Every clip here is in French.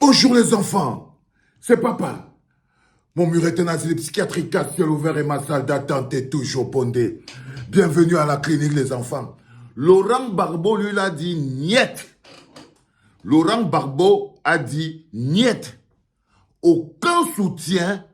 Bonjour les enfants, c'est papa. Mon mur est un asile psychiatrique à ciel ouvert et ma salle d'attente est toujours bondée. Bienvenue à la clinique les enfants. Laurent Gbagbo lui l'a dit niet. Laurent Gbagbo a dit niet. Aucun soutien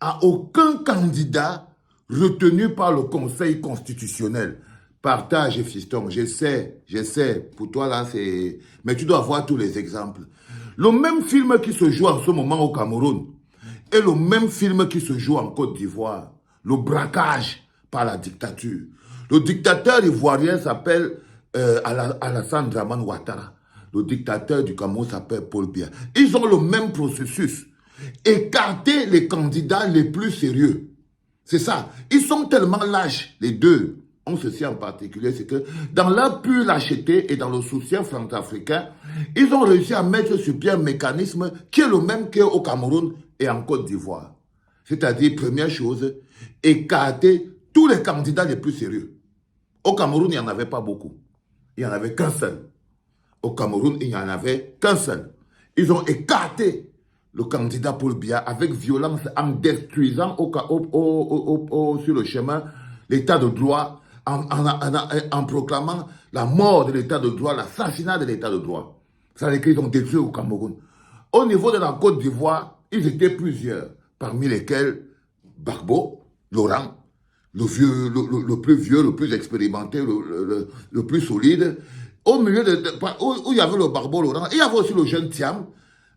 à aucun candidat retenu par le Conseil constitutionnel. Partage, fiston, j'essaie, pour toi là c'est... Mais tu dois voir tous les exemples. Le même film qui se joue en ce moment au Cameroun est le même film qui se joue en Côte d'Ivoire. Le braquage par la dictature. Le dictateur ivoirien s'appelle Alassane Dramane Ouattara. Le dictateur du Cameroun s'appelle Paul Biya. Ils ont le même processus. Écarter les candidats les plus sérieux. C'est ça. Ils sont tellement lâches, les deux. On ceci en particulier, c'est que dans leur pure lâcheté et dans le soutien franco-africain, ils ont réussi à mettre sur pied un mécanisme qui est le même qu'au Cameroun et en Côte d'Ivoire. C'est-à-dire, première chose, écarter tous les candidats les plus sérieux. Au Cameroun, il n'y en avait pas beaucoup. Il n'y en avait qu'un seul. Au Cameroun, il n'y en avait qu'un seul. Ils ont écarté le candidat Paul Biya avec violence en détruisant sur le chemin l'état de droit, en proclamant la mort de l'état de droit, l'assassinat de l'état de droit. Ça veut dire qu'ils ont détruit au Cameroun. Au niveau de la Côte d'Ivoire, ils étaient plusieurs, parmi lesquels Gbagbo, Laurent, le plus vieux, le plus expérimenté, le plus solide. Au milieu où il y avait le Gbagbo, Laurent, il y avait aussi le jeune Thiam,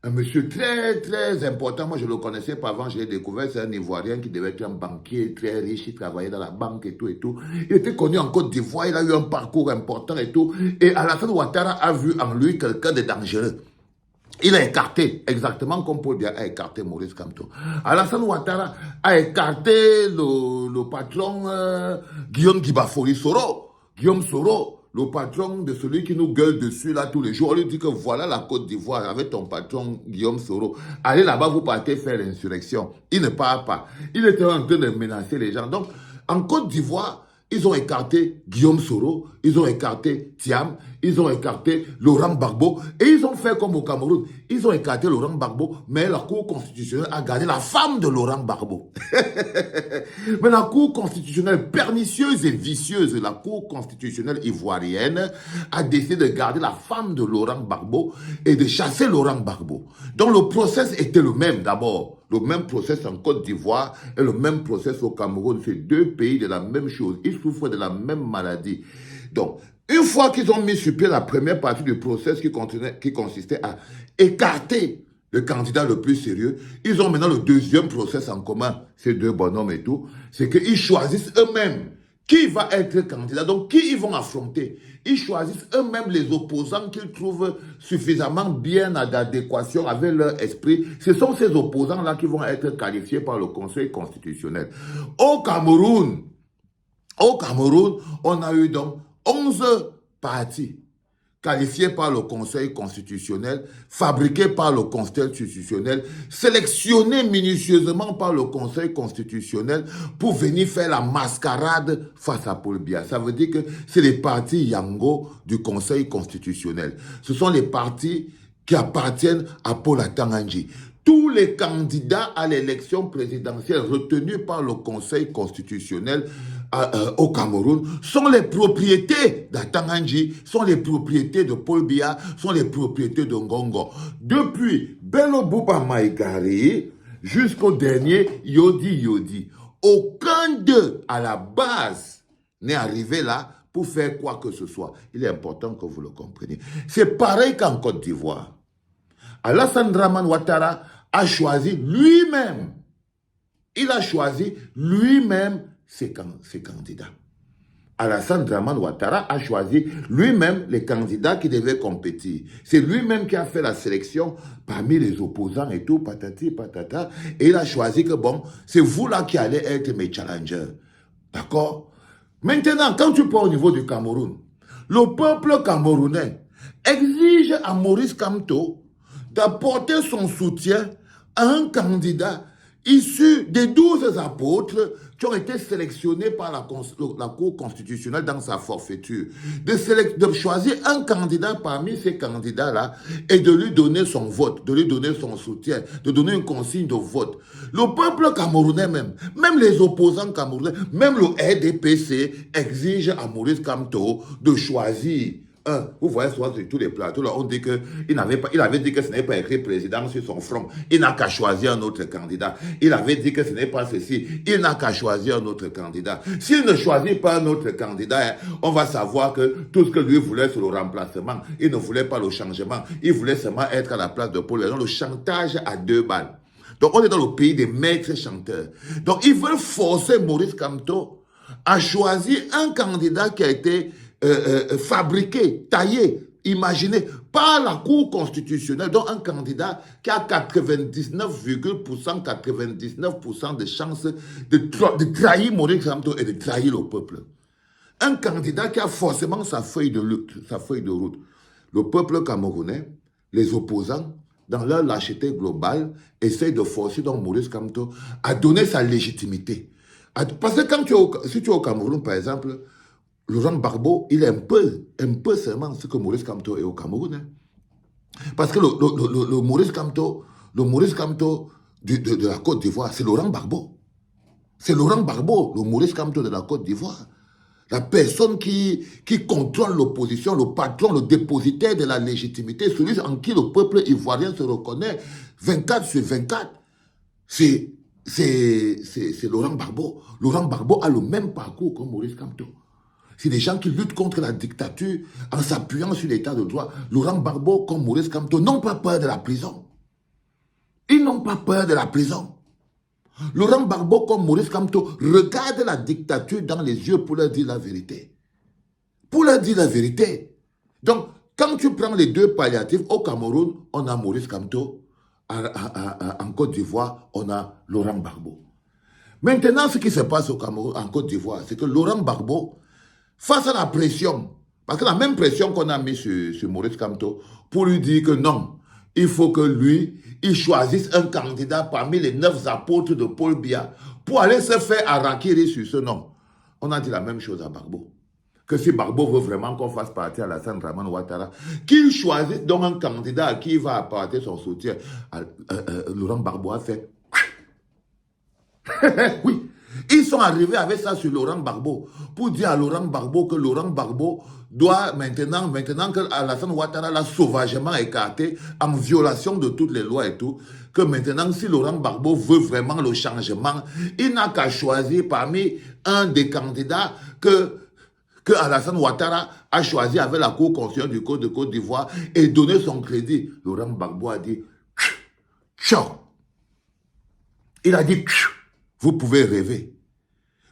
un monsieur très, très important. Moi, je ne le connaissais pas avant, je l'ai découvert. C'est un Ivoirien qui devait être un banquier très riche. Il travaillait dans la banque et tout et tout. Il était connu en Côte d'Ivoire. Il a eu un parcours important et tout. Et Alassane Ouattara a vu en lui quelqu'un de dangereux. Il a écarté, exactement comme Paul Biya a écarté Maurice Kamto. Alassane Ouattara a écarté le patron Guillaume Guibafoli Soro. Guillaume Soro, le patron de celui qui nous gueule dessus là tous les jours. On lui dit que voilà la Côte d'Ivoire avec ton patron Guillaume Soro. Allez là-bas, vous partez faire l'insurrection. Il ne part pas. Il était en train de menacer les gens. Donc, en Côte d'Ivoire, ils ont écarté Guillaume Soro, ils ont écarté Thiam, ils ont écarté Laurent Gbagbo, et ils ont fait comme au Cameroun. Ils ont écarté Laurent Gbagbo, mais la Cour constitutionnelle a gardé la femme de Laurent Gbagbo. Mais la Cour constitutionnelle pernicieuse et vicieuse, la Cour constitutionnelle ivoirienne, a décidé de garder la femme de Laurent Gbagbo et de chasser Laurent Gbagbo. Donc le process était le même d'abord. Le même process en Côte d'Ivoire et le même process au Cameroun. C'est deux pays de la même chose. Ils souffrent de la même maladie. Donc, une fois qu'ils ont mis sur pied la première partie du process qui consistait à écarter le candidat le plus sérieux, ils ont maintenant le deuxième process en commun, ces deux bonhommes et tout, c'est qu'ils choisissent eux-mêmes qui va être candidat, donc qui ils vont affronter. Ils choisissent eux-mêmes les opposants qu'ils trouvent suffisamment bien en adéquation avec leur esprit. Ce sont ces opposants-là qui vont être qualifiés par le Conseil constitutionnel. Au Cameroun, on a eu donc 11 partis qualifiés par le Conseil constitutionnel, fabriqués par le Conseil constitutionnel, sélectionnés minutieusement par le Conseil constitutionnel pour venir faire la mascarade face à Paul Biya. Ça veut dire que c'est les partis Yango du Conseil constitutionnel. Ce sont les partis qui appartiennent à Paul Atangandji. Tous les candidats à l'élection présidentielle retenus par le Conseil constitutionnel au Cameroun sont les propriétés d'Atangandji, sont les propriétés de Paul Biya, sont les propriétés de Ngongo. Depuis Bello Bouba Maïgari jusqu'au dernier Yodi. Aucun d'eux à la base n'est arrivé là pour faire quoi que ce soit. Il est important que vous le compreniez. C'est pareil qu'en Côte d'Ivoire. Alassane Dramane Ouattara a choisi lui-même. Il a choisi lui-même ses candidats. Alassane Dramane Ouattara a choisi lui-même les candidats qui devaient compétir. C'est lui-même qui a fait la sélection parmi les opposants et tout, patati, patata. Et il a choisi que bon, c'est vous là qui allez être mes challengers. D'accord? Maintenant, quand tu pars au niveau du Cameroun, le peuple camerounais exige à Maurice Kamto d'apporter son soutien à un candidat issus des 12 apôtres qui ont été sélectionnés par la Cour constitutionnelle dans sa forfaiture, de choisir un candidat parmi ces candidats-là et de lui donner son vote, de lui donner son soutien, de donner une consigne de vote. Le peuple camerounais même les opposants camerounais, même le RDPC exige à Maurice Kamto de choisir. Vous voyez souvent sur tous les plateaux, là, on dit il avait dit que ce n'est pas écrit président sur son front. Il n'a qu'à choisir un autre candidat. Il avait dit que ce n'est pas ceci. Il n'a qu'à choisir un autre candidat. S'il ne choisit pas un autre candidat, on va savoir que tout ce que lui voulait, c'est le remplacement. Il ne voulait pas le changement. Il voulait seulement être à la place de Paul. Donc, le chantage à 2 balles. Donc, on est dans le pays des maîtres chanteurs. Donc, ils veulent forcer Maurice Kamto à choisir un candidat qui a été fabriqué, taillé, imaginé par la Cour constitutionnelle, donc un candidat qui a 99% de chances de trahir Maurice Kamto et de trahir le peuple. Un candidat qui a forcément sa feuille de lutte, sa feuille de route. Le peuple camerounais, les opposants, dans leur lâcheté globale, essayent de forcer donc Maurice Kamto à donner sa légitimité. Parce que si tu es au Cameroun, par exemple, Laurent Gbagbo, il est un peu seulement ce que Maurice Kamto est au Cameroun. Hein. Parce que le Maurice Kamto de la Côte d'Ivoire, c'est Laurent Gbagbo. C'est Laurent Gbagbo, le Maurice Kamto de la Côte d'Ivoire. La personne qui contrôle l'opposition, le patron, le dépositaire de la légitimité, celui en qui le peuple ivoirien se reconnaît 24 sur 24. C'est Laurent Gbagbo. Laurent Gbagbo a le même parcours que Maurice Kamto. C'est des gens qui luttent contre la dictature en s'appuyant sur l'état de droit. Laurent Gbagbo, comme Maurice Kamto, n'ont pas peur de la prison. Ils n'ont pas peur de la prison. Laurent Gbagbo, comme Maurice Kamto, regarde la dictature dans les yeux pour leur dire la vérité. Pour leur dire la vérité. Donc, quand tu prends les 2 palliatifs, au Cameroun, on a Maurice Kamto. En Côte d'Ivoire, on a Laurent Gbagbo. Maintenant, ce qui se passe au Cameroun, en Côte d'Ivoire, c'est que Laurent Gbagbo, face à la pression, parce que la même pression qu'on a mis sur Maurice Kamto, pour lui dire que non, il faut que lui, il choisisse un candidat parmi les 9 apôtres de Paul Biya pour aller se faire harakiri sur ce nom. On a dit la même chose à Gbagbo. Que si Gbagbo veut vraiment qu'on fasse partie à Alassane Dramane Ouattara, qu'il choisisse donc un candidat à qui il va apporter son soutien. Laurent Gbagbo a fait... oui. Ils sont arrivés avec ça sur Laurent Gbagbo pour dire à Laurent Gbagbo que Laurent Gbagbo doit maintenant que Alassane Ouattara l'a sauvagement écarté en violation de toutes les lois et tout, que maintenant si Laurent Gbagbo veut vraiment le changement, il n'a qu'à choisir parmi un des candidats que Alassane Ouattara a choisi avec la Cour constitutionnelle du Code de Côte d'Ivoire et donner son crédit. Laurent Gbagbo a dit ciao. Il a dit vous pouvez rêver.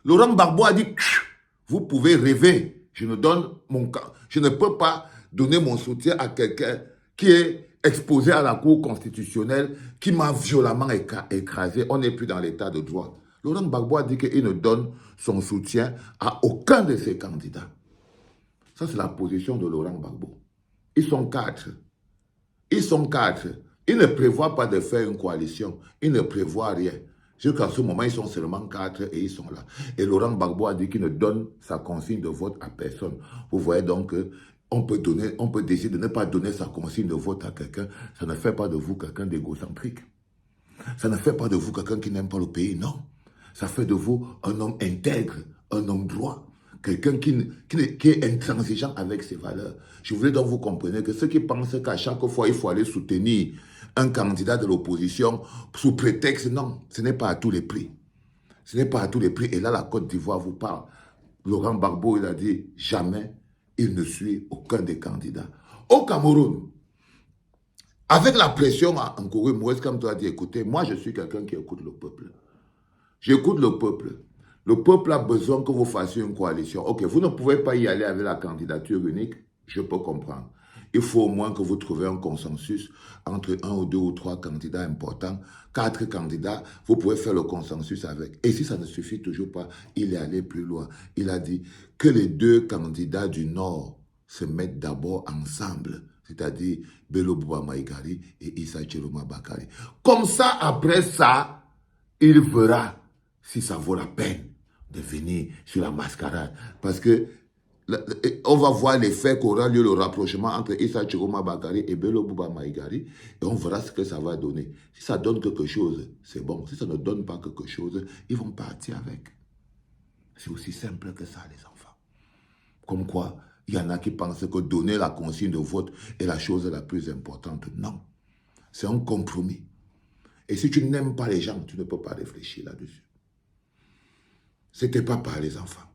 Laurent Gbagbo a dit vous pouvez rêver. Je ne peux pas donner mon soutien à quelqu'un qui est exposé à la Cour constitutionnelle, qui m'a violemment écrasé. On n'est plus dans l'état de droit. Laurent Gbagbo a dit qu'il ne donne son soutien à aucun de ses candidats. Ça, c'est la position de Laurent Gbagbo. Ils sont 4. Ils sont 4. Ils ne prévoient pas de faire une coalition. Ils ne prévoient rien. Jusqu'à ce moment, ils sont seulement 4 et ils sont là. Et Laurent Gbagbo a dit qu'il ne donne sa consigne de vote à personne. Vous voyez donc qu'on peut décider de ne pas donner sa consigne de vote à quelqu'un. Ça ne fait pas de vous quelqu'un d'égocentrique. Ça ne fait pas de vous quelqu'un qui n'aime pas le pays, non. Ça fait de vous un homme intègre, un homme droit. Quelqu'un qui est intransigeant avec ses valeurs. Je voulais donc vous compreniez que ceux qui pensent qu'à chaque fois, il faut aller soutenir un candidat de l'opposition sous prétexte, non, ce n'est pas à tous les prix. Ce n'est pas à tous les prix. Et là, la Côte d'Ivoire vous parle. Laurent Gbagbo, il a dit, jamais il ne suit aucun des candidats. Au Cameroun, avec la pression encourue, Maurice Kamto a dit, écoutez, moi je suis quelqu'un qui écoute le peuple. J'écoute le peuple. Le peuple a besoin que vous fassiez une coalition. Ok, vous ne pouvez pas y aller avec la candidature unique, je peux comprendre. Il faut au moins que vous trouviez un consensus entre 1 ou 2 ou 3 candidats importants. 4 candidats, vous pouvez faire le consensus avec. Et si ça ne suffit toujours pas, il est allé plus loin. Il a dit que les 2 candidats du Nord se mettent d'abord ensemble, c'est-à-dire Bello Bouba Maïgari et Issa Chiroma Bakari. Comme ça, après ça, il verra si ça vaut la peine de venir sur la mascarade. Parce que on va voir l'effet qu'aura lieu le rapprochement entre Issa Chiroma Bakari et Bello Bouba Maïgari et on verra ce que ça va donner. Si ça donne quelque chose, c'est bon. Si ça ne donne pas quelque chose, ils vont partir avec. C'est aussi simple que ça, les enfants. Comme quoi, il y en a qui pensent que donner la consigne de vote est la chose la plus importante. Non. C'est un compromis. Et si tu n'aimes pas les gens, tu ne peux pas réfléchir là-dessus. C'était pas par les enfants.